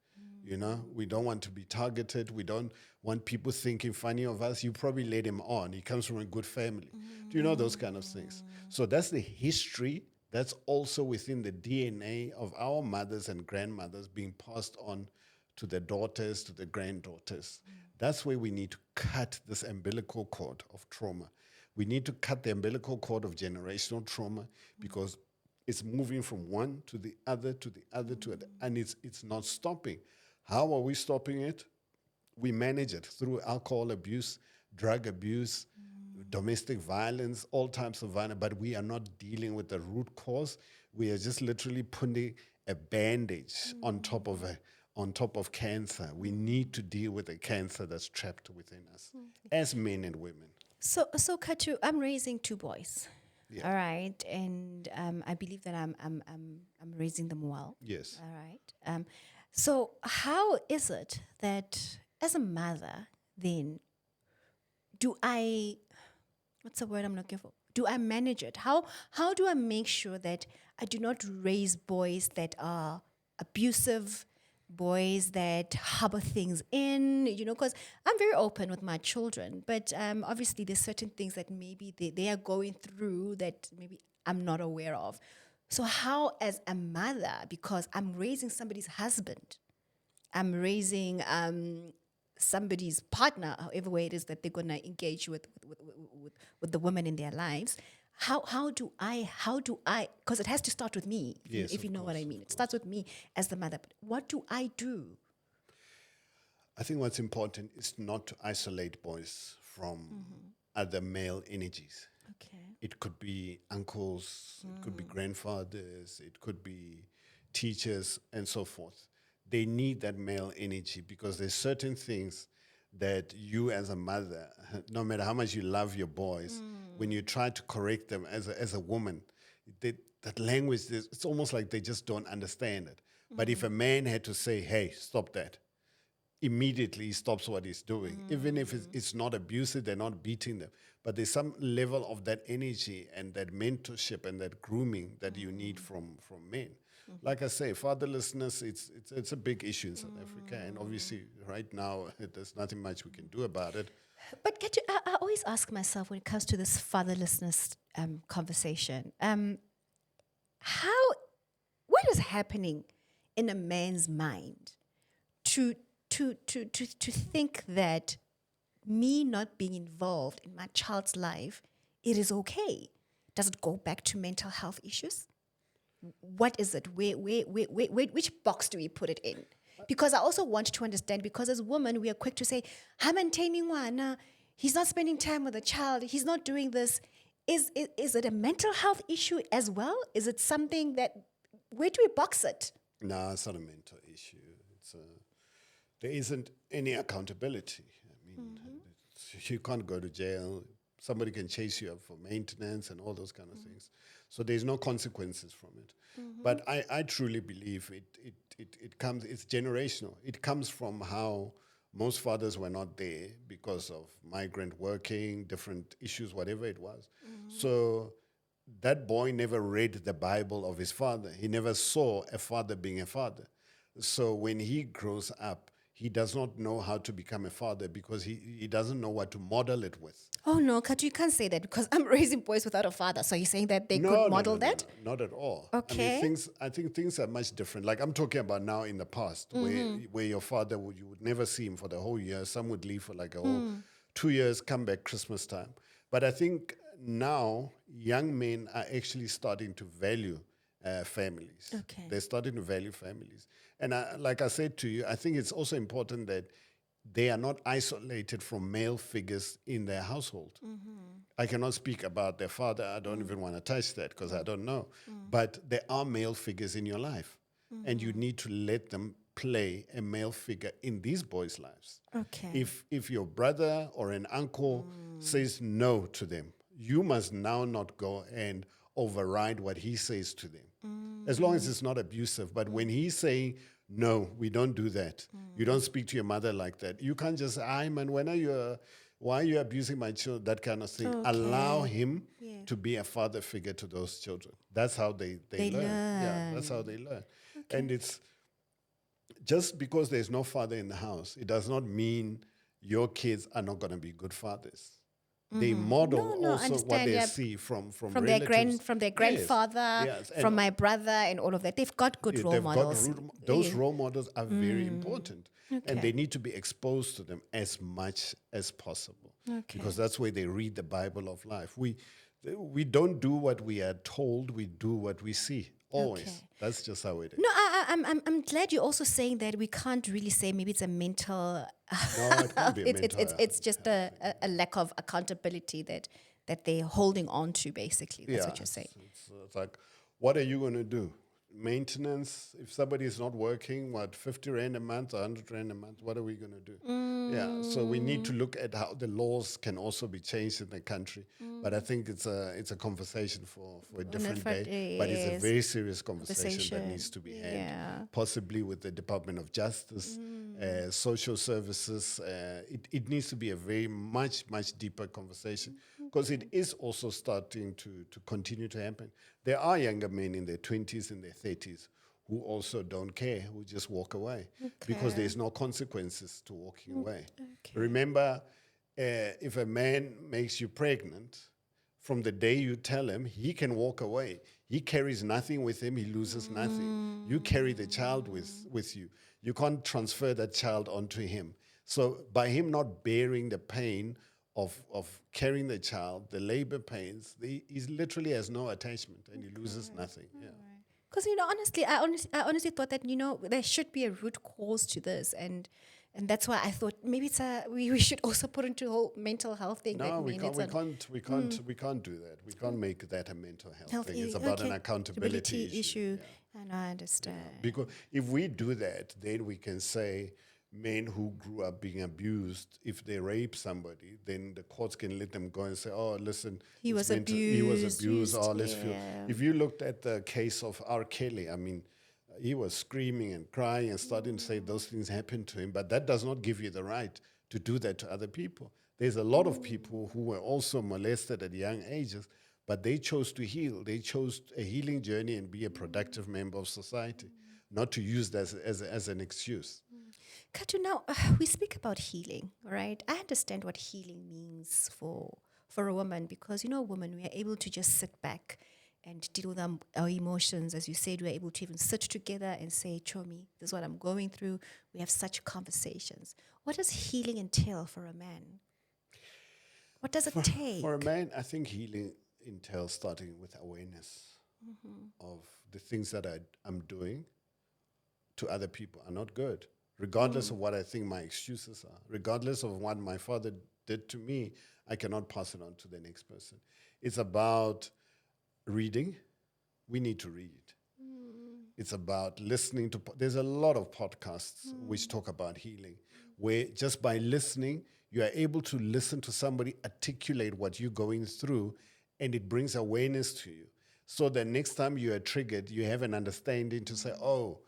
You know, we don't want to be targeted. We don't want people thinking funny of us. You probably led him on. He comes from a good family. Do you know those kind of things? So that's the history that's also within the DNA of our mothers and grandmothers being passed on to the daughters, to the granddaughters. That's where we need to cut this umbilical cord of trauma. We need to cut the umbilical cord of generational trauma because it's moving from one to the other, to the other, to the other, and it's not stopping. How are we stopping it? We manage it through alcohol abuse, drug abuse, domestic violence, all types of violence, but we are not dealing with the root cause. We are just literally putting a bandage on top of cancer. We need to deal with the cancer that's trapped within us as men and women. So Khathu, I'm raising two boys. Yeah. All right, and I believe that I'm raising them well. Yes. All right. So how is it that as a mother, then, what's the word I'm looking for? Do I manage it? How do I make sure that I do not raise boys that are abusive, boys that harbor things in, because I'm very open with my children, but obviously there's certain things that maybe they are going through that maybe I'm not aware of. So how, as a mother, because I'm raising somebody's husband, I'm raising somebody's partner, however way it is that they're going to engage with the women in their lives, how do I, because it has to start with me, if you know what I mean. It starts with me as the mother. But what do I do? I think what's important is not to isolate boys from other male energies. Okay. It could be uncles, it could be grandfathers, it could be teachers, and so forth. They need that male energy because there's certain things that you as a mother, no matter how much you love your boys, when you try to correct them as a woman, that language, it's almost like they just don't understand it. But if a man had to say, hey, stop that, immediately he stops what he's doing. Even if it's not abusive, they're not beating them. But there's some level of that energy and that mentorship and that grooming that you need from men. like I say, fatherlessness, it's a big issue in South Africa. And obviously, right now, there's nothing much we can do about it. But I always ask myself when it comes to this fatherlessness conversation, what is happening in a man's mind to think that me not being involved in my child's life, it is okay? Does it go back to mental health issues? What is it? Which box do we put it in? Because I also want to understand, because as women, we are quick to say, I'm maintaining one. He's not spending time with the child. He's not doing this. Is it a mental health issue as well? Is it something that, where do we box it? No, it's not a mental issue. There isn't any accountability. I mean, you can't go to jail. Somebody can chase you up for maintenance and all those kind of things. So there's no consequences from it. But I truly believe it comes, it's generational. It comes from how most fathers were not there because of migrant working, different issues, whatever it was. So that boy never read the Bible of his father. He never saw a father being a father. So when he grows up, he does not know how to become a father because he doesn't know what to model it with. Oh no, Khathu, you can't say that because I'm raising boys without a father. So you're saying that they could model that? No, not at all. Okay. I mean, I think things are much different. Like I'm talking about now in the past, where your father, you would never see him for the whole year. Some would leave for like a whole 2 years, come back Christmas time. But I think now young men are actually starting to value families. Okay. They're starting to value families. And like I said to you, I think it's also important that they are not isolated from male figures in their household. I cannot speak about their father. I don't even want to touch that because I don't know. But there are male figures in your life. And you need to let them play a male figure in these boys' lives. Okay. If your brother or an uncle says no to them, you must now not go and override what he says to them. As long as it's not abusive. But when he's saying, no, we don't do that. You don't speak to your mother like that. You can't just, man, why are you abusing my children? That kind of thing. Okay. Allow him to be a father figure to those children. That's how they learn. Yeah, that's how they learn. And it's just because there's no father in the house, it does not mean your kids are not going to be good fathers. They model also what they see from relatives. From their grandfather, Yes. from my brother, and all of that. They've got good role models. Those role models are very important, and they need to be exposed to them as much as possible, because that's where they read the Bible of life. We don't do what we are told; we do what we see. Always. Okay. That's just how it is. No, I'm glad you're also saying that we can't really say maybe it's a mental. No, it can't be a mental it's just a lack of accountability that they're holding on to. Basically, that's what you're saying. It's like, what are you going to do? Maintenance, if somebody is not working, 50 Rand a month, 100 Rand a month, what are we going to do? Yeah, so we need to look at how the laws can also be changed in the country. But I think it's a conversation for a different day. But it's a very serious conversation that needs to be had, possibly with the Department of Justice, social services. It needs to be a very much deeper conversation, because it is also starting to continue to happen. There are younger men in their 20s and their 30s who also don't care, who just walk away because there's no consequences to walking away. Remember, if a man makes you pregnant, from the day you tell him, he can walk away. He carries nothing with him. He loses nothing. You carry the child with you. You can't transfer that child onto him. So by him not bearing the pain of carrying the child, the labor pains, he literally has no attachment and he loses nothing. Yeah. Because honestly, I honestly thought that there should be a root cause to this, and that's why I thought maybe we should also put into the whole mental health thing. No, we can't do that. We can't make that a mental health thing. It's about an accountability issue. Yeah. And I understand. Yeah. Because if we do that, then we can say men who grew up being abused, if they rape somebody, then the courts can let them go and say, oh, listen, he was abused. Oh, let's feel. If you looked at the case of R. Kelly, I mean, he was screaming and crying and starting to say those things happened to him, but that does not give you the right to do that to other people. There's a lot of people who were also molested at young ages, But they chose to heal. They chose a healing journey and be a productive member of society, not to use that as an excuse. Khathu, now we speak about healing, right? I understand what healing means for a woman because, women, we are able to just sit back and deal with our emotions. As you said, we're able to even sit together and say, Chomi, this is what I'm going through. We have such conversations. What does healing entail for a man? What does it take? For a man, I think healing entails starting with awareness of the things that I'm doing to other people are not good, regardless of what I think my excuses are, regardless of what my father did to me, I cannot pass it on to the next person. It's about reading. We need to read. It's about listening to, there's a lot of podcasts which talk about healing, where just by listening, you are able to listen to somebody articulate what you're going through, and it brings awareness to you. So that next time you are triggered, you have an understanding to say, oh,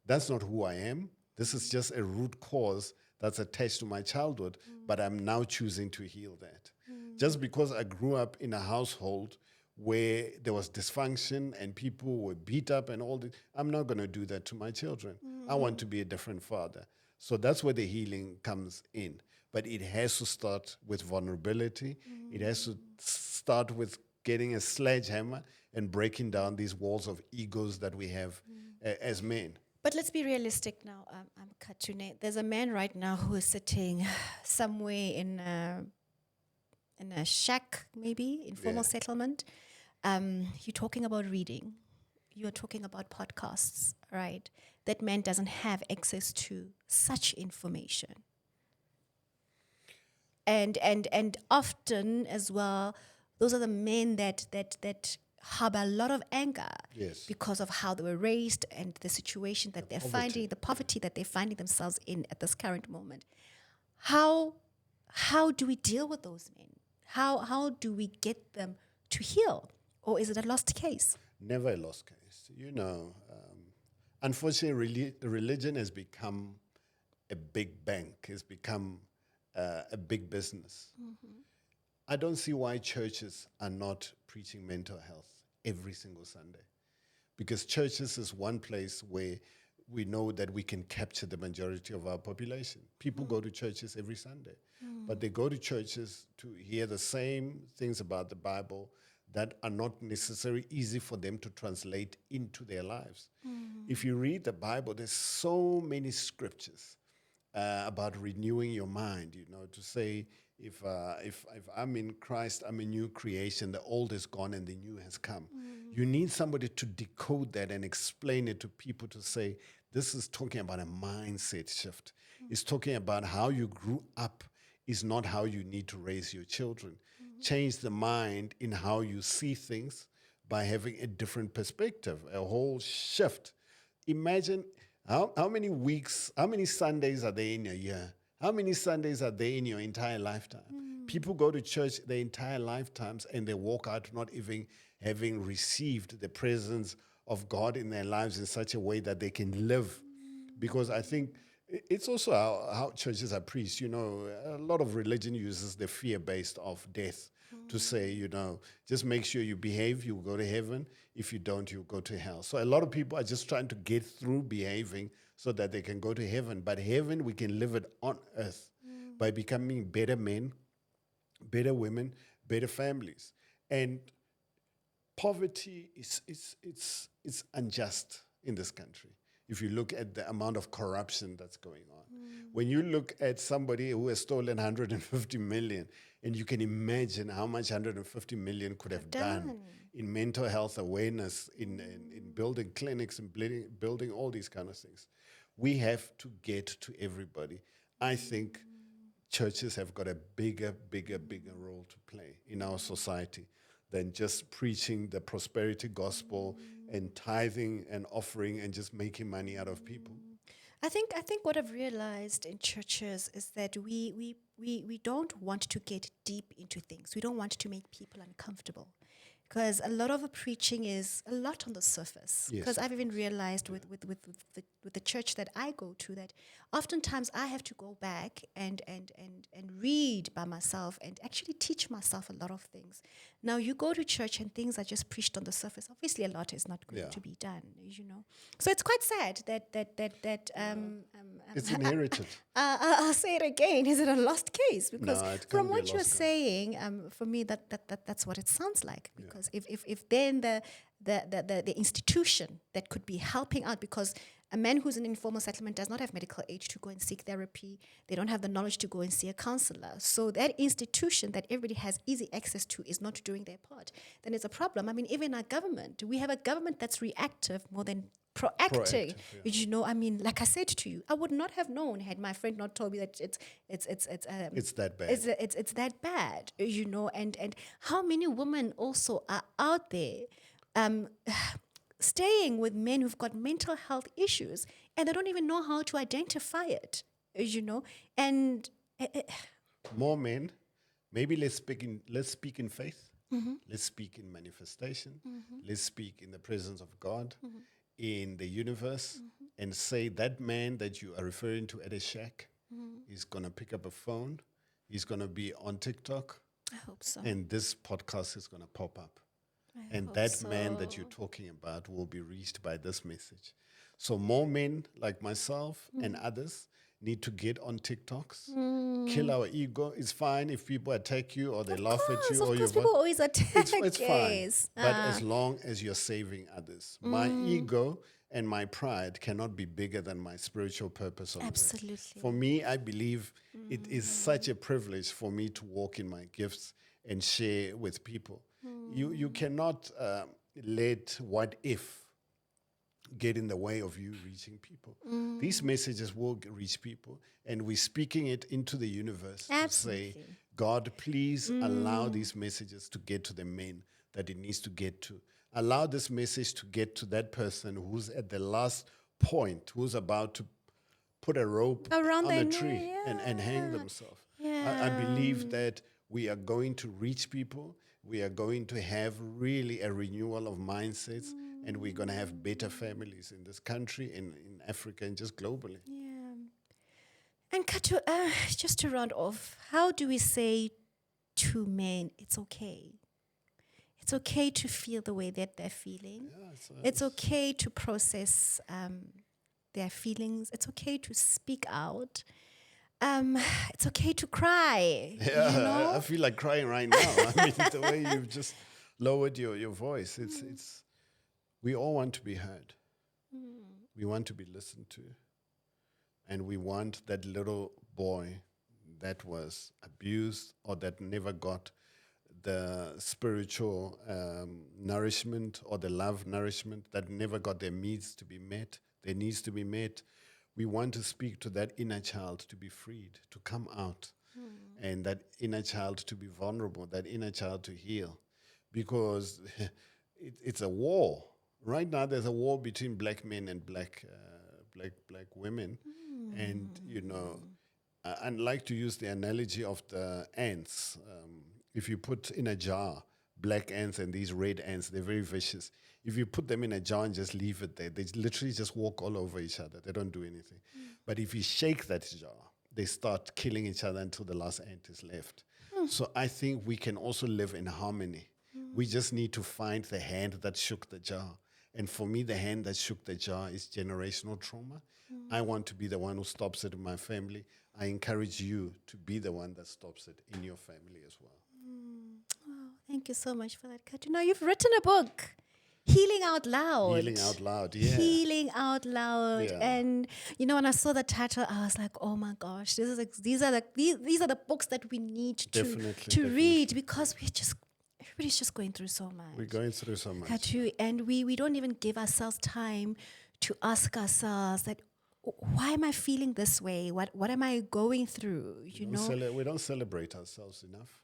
that's not who I am. This is just a root cause that's attached to my childhood, but I'm now choosing to heal that. Just because I grew up in a household where there was dysfunction and people were beat up and all that, I'm not going to do that to my children. I want to be a different father. So that's where the healing comes in. But it has to start with vulnerability. It has to start with getting a sledgehammer and breaking down these walls of egos that we have as men. But let's be realistic now, Khathu. There's a man right now who is sitting somewhere in a shack, maybe, informal settlement. You're talking about reading. You're talking about podcasts, right? That man doesn't have access to such information. And often as well, those are the men that harbor a lot of anger because of how they were raised and the situation that they're finding, the poverty that they're finding themselves in at this current moment. How do we deal with those men? How do we get them to heal? Or is it a lost case? Never a lost case. Unfortunately, religion has become a big bank. It's become a big business. I don't see why churches are not preaching mental health every single Sunday. Because churches is one place where we know that we can capture the majority of our population. People go to churches every Sunday, but they go to churches to hear the same things about the Bible that are not necessarily easy for them to translate into their lives. If you read the Bible, there's so many scriptures about renewing your mind, to say, if I'm in Christ, I'm a new creation, the old is gone and the new has come. You need somebody to decode that and explain it to people to say, this is talking about a mindset shift. It's talking about how you grew up is not how you need to raise your children. Change the mind in how you see things by having a different perspective, a whole shift. Imagine how many weeks, how many Sundays are there in a year? How many Sundays are there in your entire lifetime? People go to church their entire lifetimes and they walk out not even having received the presence of God in their lives in such a way that they can live. Because I think it's also how churches are preached. A lot of religion uses the fear-based of death to say, just make sure you behave, you'll go to heaven. If you don't, you'll go to hell. So a lot of people are just trying to get through behaving so that they can go to heaven. But heaven, we can live it on earth by becoming better men, better women, better families. And poverty is unjust in this country. If you look at the amount of corruption that's going on. When you look at somebody who has stolen 150 million, and you can imagine how much 150 million could have done in mental health awareness, in building clinics and building all these kind of things. We have to get to everybody. I think churches have got a bigger role to play in our society than just preaching the prosperity gospel and tithing and offering and just making money out of people. I think what I've realized in churches is that we don't want to get deep into things. We don't want to make people uncomfortable. Because a lot of the preaching is a lot on the surface. Yes, Because of I've even realized with the church that I go to that oftentimes I have to go back and read by myself and actually teach myself a lot of things. Now you go to church and things are just preached on the surface. Obviously, a lot is not going Yeah. to be done. So it's quite sad that It's inherited. I'll say it again. Is it a lost case? Because No, it from can't be a what you're lost cause. saying, for me, that's what it sounds like. Because if then the institution that could be helping out, because a man who's in informal settlement does not have medical aid to go and seek therapy. They don't have the knowledge to go and see a counselor. So that institution that everybody has easy access to is not doing their part. Then it's a problem. I mean, even our government, we have a government that's reactive more than proactive. Like I said to you, I would not have known had my friend not told me that it's that bad. It's that bad, and how many women also are out there staying with men who've got mental health issues and they don't even know how to identify it, and More men. Maybe let's speak in faith. Let's speak in manifestation. Let's speak in the presence of God, in the universe, and say that man that you are referring to at a shack is going to pick up a phone. He's going to be on TikTok. I hope so. And this podcast is going to pop up. I And hope that man that you're talking about will be reached by this message. So more men like myself and others need to get on TikToks, kill our ego. It's fine if people attack you or they laugh at you. Of or course, you people always attack. it's fine. Yes. But as long as you're saving others. My ego and my pride cannot be bigger than my spiritual purpose on earth. Absolutely. For me, I believe it is such a privilege for me to walk in my gifts and share with people. You cannot let what if get in the way of you reaching people. These messages will reach people, and we're speaking it into the universe to say, God, please allow these messages to get to the men that it needs to get to. Allow this message to get to that person who's at the last point, who's about to put a rope Around on their a tree neck, and hang themselves. I Yeah. believe that we are going to reach people. We are going to have really a renewal of mindsets, and we're going to have better families in this country, in Africa, and just globally. Yeah. And Khathu, just to round off, how do we say to men, it's okay? It's okay to feel the way that they're feeling. It's okay to process their feelings. It's okay to speak out. It's okay to cry. Yeah, I feel like crying right now. I mean, the way you've just lowered your voice. It's we all want to be heard. We want to be listened to. And we want that little boy that was abused or that never got the spiritual nourishment or the love nourishment, that never got their needs to be met. Their needs to be met. We want to speak to that inner child to be freed, to come out, and that inner child to be vulnerable, that inner child to heal, because it's a war. Right now, there's a war between black men and black women, and I like to use the analogy of the ants. If you put in a jar black ants and these red ants, they're very vicious. If you put them in a jar and just leave it there, they literally just walk all over each other. They don't do anything. But if you shake that jar, they start killing each other until the last ant is left. So I think we can also live in harmony. We just need to find the hand that shook the jar. And for me, the hand that shook the jar is generational trauma. I want to be the one who stops it in my family. I encourage you to be the one that stops it in your family as well. Oh, thank you so much for that, Khathu. Now, you've written a book, Healing Out Loud. Healing Out Loud, yeah. Healing Out Loud. Yeah. And, when I saw the title, I was like, oh my gosh, these are the books that we need to read, because everybody's just going through so much. We're going through so much. Khathu, and we don't even give ourselves time to ask ourselves that, why am I feeling this way? What am I going through? We don't celebrate ourselves enough.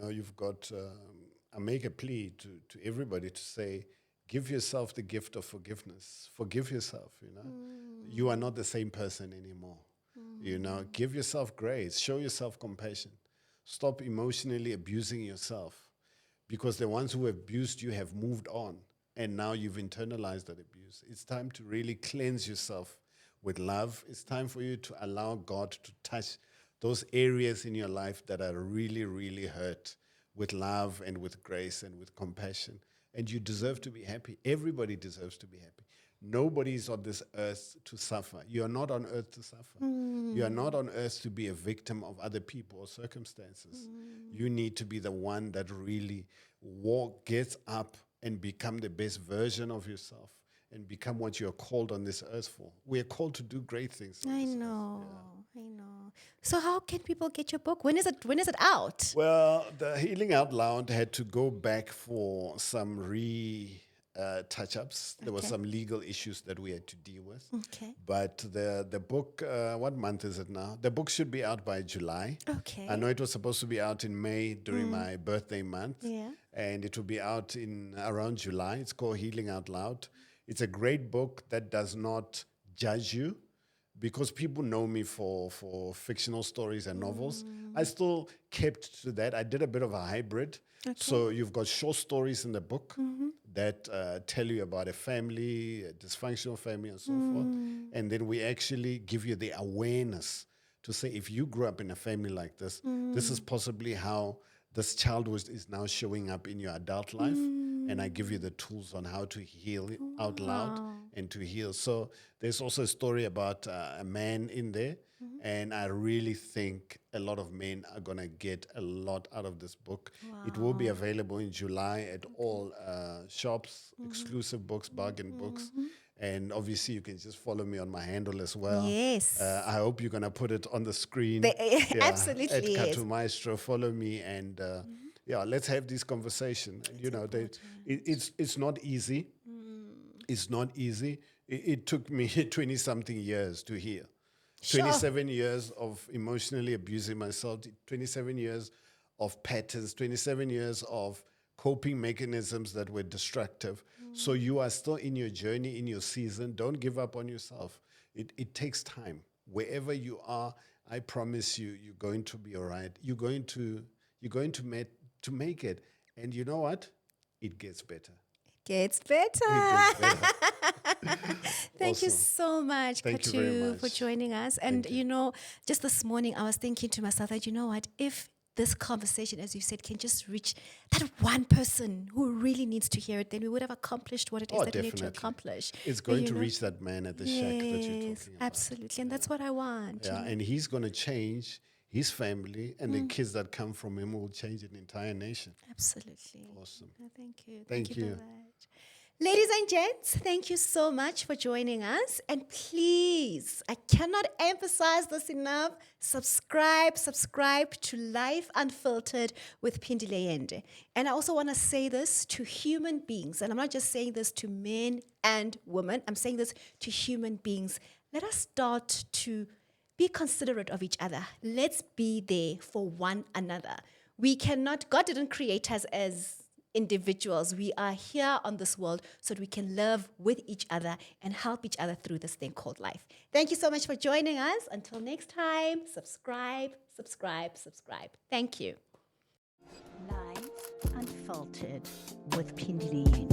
You've got. I make a plea to everybody to say, give yourself the gift of forgiveness. Forgive yourself. You are not the same person anymore. Give yourself grace. Show yourself compassion. Stop emotionally abusing yourself, because the ones who abused you have moved on, and now you've internalized that abuse. It's time to really cleanse yourself with love. It's time for you to allow God to touch those areas in your life that are really, really hurt with love and with grace and with compassion. And you deserve to be happy. Everybody deserves to be happy. Nobody is on this earth to suffer. You are not on earth to suffer. You are not on earth to be a victim of other people or circumstances. You need to be the one that really gets up and become the best version of yourself and become what you're called on this earth for. We are called to do great things on I this earth. know. I know. So how can people get your book? When is it out? Well, the Healing Out Loud had to go back for some touch-ups. There were Okay. some legal issues that we had to deal with. Okay. But the book, what month is it now? The book should be out by July. Okay. I know it was supposed to be out in May during my birthday month. Yeah. And it will be out in around July. It's called Healing Out Loud. It's a great book that does not judge you, because people know me for fictional stories and novels. I still kept to that. I did a bit of a hybrid. So you've got short stories in the book that tell you about a family, a dysfunctional family, and so forth. And then we actually give you the awareness to say, if you grew up in a family like this, this is possibly how this child is now showing up in your adult life. And I give you the tools on how to heal out loud and to heal. So there's also a story about a man in there. And I really think a lot of men are going to get a lot out of this book. It will be available in July at all shops, exclusive books, bargain books. And obviously, you can just follow me on my handle as well. Yes. I hope you're going to put it on the screen. Absolutely, At yes. Khathu Maestro, follow me and let's have this conversation. And, it's not easy. It's not easy. It took me 20-something years to heal. Sure. 27 years of emotionally abusing myself, 27 years of patterns, 27 years of coping mechanisms that were destructive. So you are still in your journey, in your season. Don't give up on yourself. It takes time. Wherever you are, I promise you, you're going to be all right. You're going to make it. And you know what? It gets better. Gets better. It gets better. Thank you Awesome. so much, Thank you very Khathu, much. for joining us. And, just this morning, I was thinking to myself that, if this conversation, as you said, can just reach that one person who really needs to hear it, then we would have accomplished what it is that we need to Definitely. accomplish. It's going to reach that man at the shack that you're talking about. Absolutely. And that's what I want. Yeah, and he's going to change his family, and the kids that come from him will change an entire nation. Absolutely. Awesome. Thank you. Thank you. for that. Ladies and gents, thank you so much for joining us. And please, I cannot emphasize this enough. Subscribe to Life Unfiltered with Pindile Yende. And I also want to say this to human beings. And I'm not just saying this to men and women. I'm saying this to human beings. Let us start to be considerate of each other. Let's be there for one another. God didn't create us as individuals. We are here on this world so that we can live with each other and help each other through this thing called life. Thank you so much for joining us. Until next time, subscribe. Thank you. Live Unfiltered with Pindile Yende.